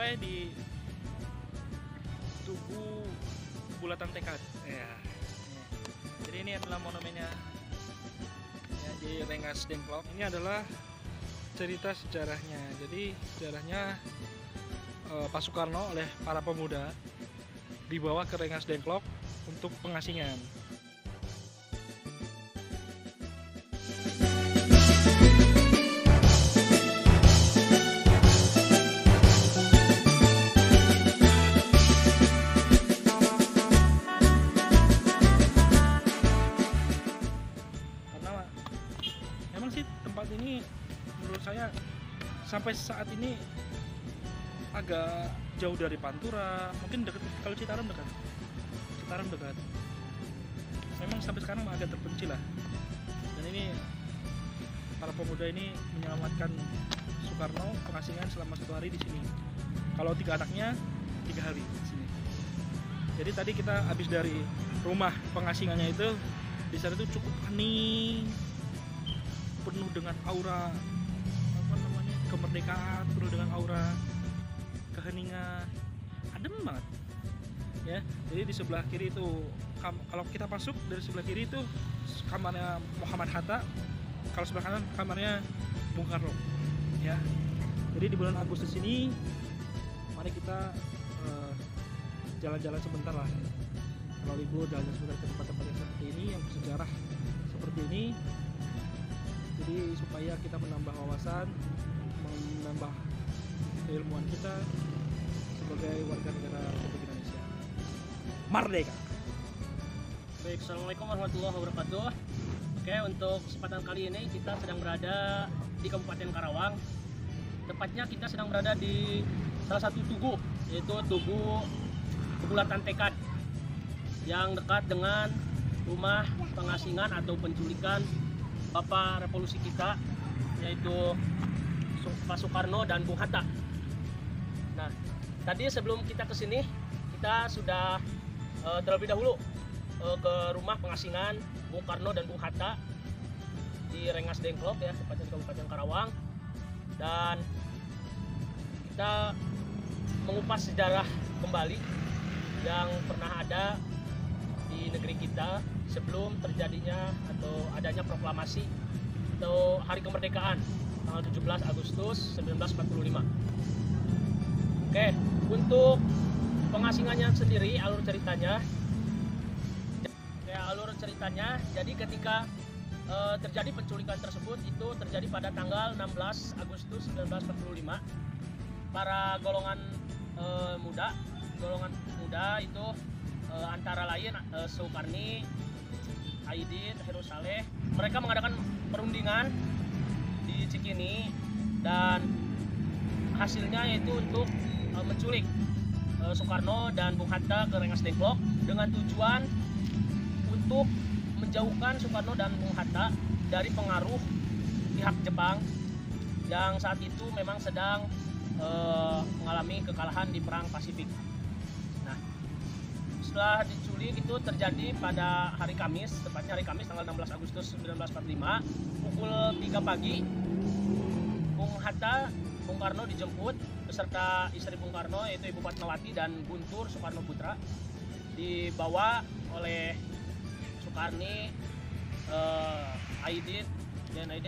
sampai di Tugu Bulatan Tekad. Ya. Jadi ini adalah monumennya ya, di Rengas Dengklok. Ini adalah cerita sejarahnya. Jadi sejarahnya Pak Soekarno oleh para pemuda dibawa ke Rengas Dengklok untuk pengasingan. Memang sih tempat ini menurut saya sampai saat ini agak jauh dari Pantura, mungkin dekat, kalau Citarum dekat. Memang sampai sekarang agak terpencil lah. Dan ini para pemuda ini menyelamatkan Soekarno pengasingan selama 1 hari di sini. Kalau 3 anaknya 3 hari di sini. Jadi tadi kita habis dari rumah pengasingannya itu, di sana itu cukup hening, penuh dengan aura kemerdekaan, penuh dengan aura keheningan, adem banget ya. Jadi di sebelah kiri itu, kalau kita masuk dari sebelah kiri itu kamarnya Muhammad Hatta, kalau sebelah kanan kamarnya Bung Karno ya. Jadi di bulan Agustus ini mari kita jalan-jalan sebentar lah. Kalau libur, jalan sebentar ke tempat-tempat yang seperti ini, yang bersejarah seperti ini. Jadi supaya kita menambah wawasan, menambah keilmuan kita sebagai warga negara Republik Indonesia. Merdeka! Baik, Assalamualaikum warahmatullahi wabarakatuh. Oke, untuk kesempatan kali ini kita sedang berada di Kabupaten Karawang. Tepatnya kita sedang berada di salah satu tugu, yaitu Tugu Bulatan Tekad, yang dekat dengan rumah pengasingan atau penculikan Bapak Revolusi kita, yaitu Pak Soekarno dan Bung Hatta. Nah, tadi sebelum kita ke sini, kita sudah terlebih dahulu ke rumah pengasingan Bung Karno dan Bung Hatta di Rengas Dengklok ya, tepatnya di Kabupaten Karawang. Dan kita mengupas sejarah kembali yang pernah ada di negeri kita sebelum terjadinya atau adanya proklamasi atau hari kemerdekaan tanggal 17 Agustus 1945. Oke, untuk pengasingannya sendiri, alur ceritanya jadi ketika terjadi penculikan tersebut itu terjadi pada tanggal 16 Agustus 1945. Para golongan muda itu antara lain Soekarni, Aidit, Heru Saleh, mereka mengadakan perundingan di Cikini dan hasilnya yaitu untuk menculik Soekarno dan Bung Hatta ke Rengas Dengklok dengan tujuan untuk menjauhkan Soekarno dan Bung Hatta dari pengaruh pihak Jepang yang saat itu memang sedang mengalami kekalahan di Perang Pasifik. Nah, setelah diculik itu terjadi pada hari Kamis, tepatnya hari Kamis tanggal 16 Agustus 1945 pukul 3 pagi. Bung Hatta, Bung Karno dijemput beserta istri Bung Karno yaitu Ibu Fatmawati dan Guntur Soekarno Putra, dibawa oleh Soekarni, Aidit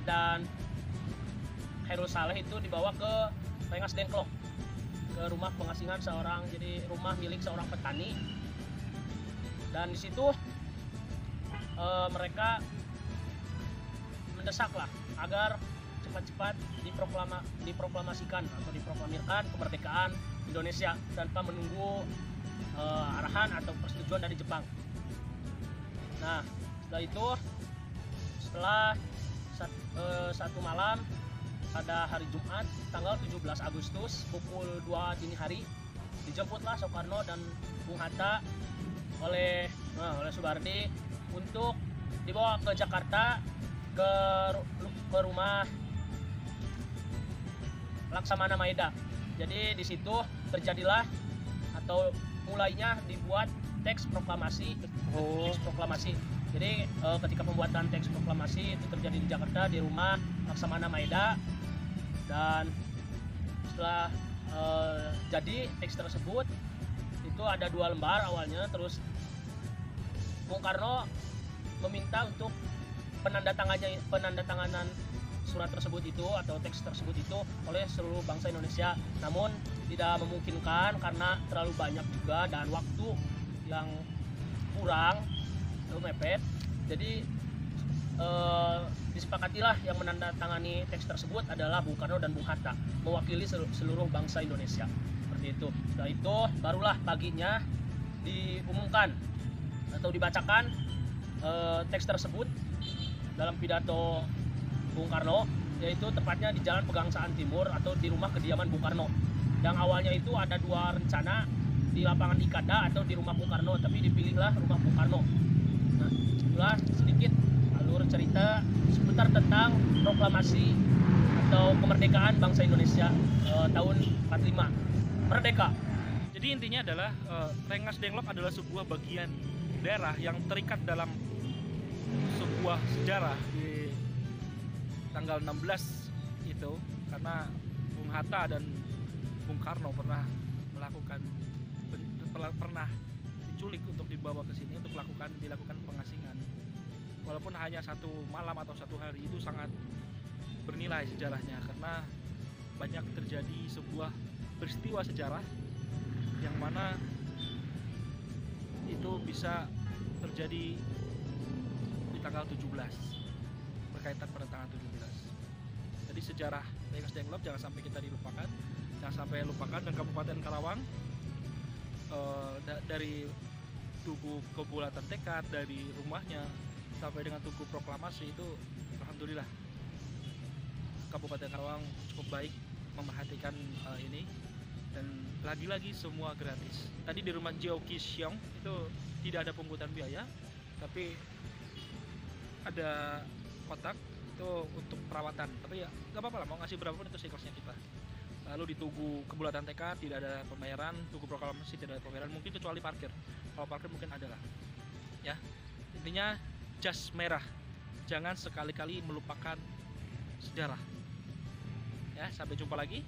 dan Heru Saleh itu dibawa ke Rengas Dengklok, ke rumah pengasingan jadi rumah milik seorang petani. Dan di situ mereka mendesak lah agar cepat-cepat diproklamasikan atau diproklamirkan kemerdekaan Indonesia tanpa menunggu arahan atau persetujuan dari Jepang. Nah, setelah satu malam pada hari Jumat tanggal 17 Agustus pukul 2 dini hari, dijemputlah Soekarno dan Bung Hatta oleh Soebardi untuk dibawa ke Jakarta ke rumah Laksamana Maeda. Jadi di situ terjadilah atau mulainya dibuat teks proklamasi. Jadi ketika pembuatan teks proklamasi itu terjadi di Jakarta di rumah Laksamana Maeda, dan setelah Jadi teks tersebut itu ada 2 lembar awalnya, terus Bung Karno meminta untuk penandatanganan surat tersebut itu atau teks tersebut itu oleh seluruh bangsa Indonesia. Namun tidak memungkinkan karena terlalu banyak juga dan waktu yang kurang, terlalu mepet. Jadi disepakatilah yang menandatangani teks tersebut adalah Bung Karno dan Bung Hatta mewakili seluruh bangsa Indonesia. Seperti itu. Setelah itu barulah paginya diumumkan atau dibacakan teks tersebut dalam pidato Bung Karno, yaitu tepatnya di Jalan Pegangsaan Timur atau di rumah kediaman Bung Karno. Yang awalnya itu ada 2 rencana di lapangan Ikada atau di rumah Bung Karno, tapi dipilihlah rumah Bung Karno. Nah, itulah sedikit alur cerita seputar tentang proklamasi atau kemerdekaan bangsa Indonesia tahun 45. Merdeka. Jadi intinya adalah Rengas Dengklok adalah sebuah bagian daerah yang terikat dalam sebuah sejarah di tanggal 16 itu, karena Bung Hatta dan Bung Karno pernah diculik untuk dibawa ke sini untuk dilakukan pengasingan. Walaupun hanya 1 malam atau 1 hari, itu sangat bernilai sejarahnya karena banyak terjadi sebuah peristiwa sejarah yang mana itu bisa terjadi di tanggal 17, berkaitan pada tanggal 17. Jadi sejarah Rengas Dengklok jangan sampai kita dilupakan, jangan sampai lupakan. Dan Kabupaten Karawang dari Tugu Kebulatan Tekad, dari rumahnya sampai dengan Tugu Proklamasi itu alhamdulillah Kabupaten Karawang cukup baik memerhatikan ini, dan lagi-lagi semua gratis. Tadi di rumah Jio Ki Siong itu tidak ada pungutan biaya, tapi ada kotak itu untuk perawatan. Tapi ya nggak apa-apa lah, mau ngasih berapa pun itu seikhlasnya kita. Lalu di Tugu Kebulatan Tekad tidak ada pembayaran, Tugu Proklamasi tidak ada pembayaran, mungkin kecuali parkir. Kalau parkir mungkin ada lah. Ya, intinya jas merah, jangan sekali-kali melupakan sejarah. Ya, sampai jumpa lagi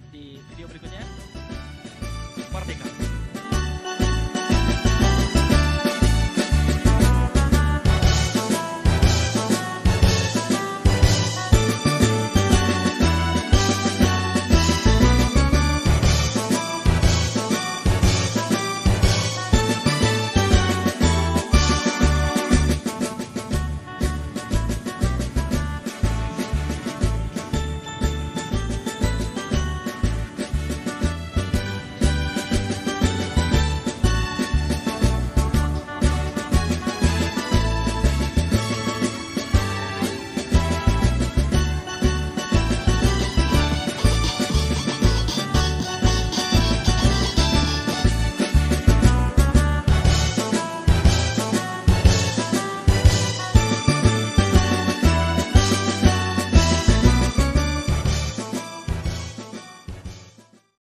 di video berikutnya. Merdeka.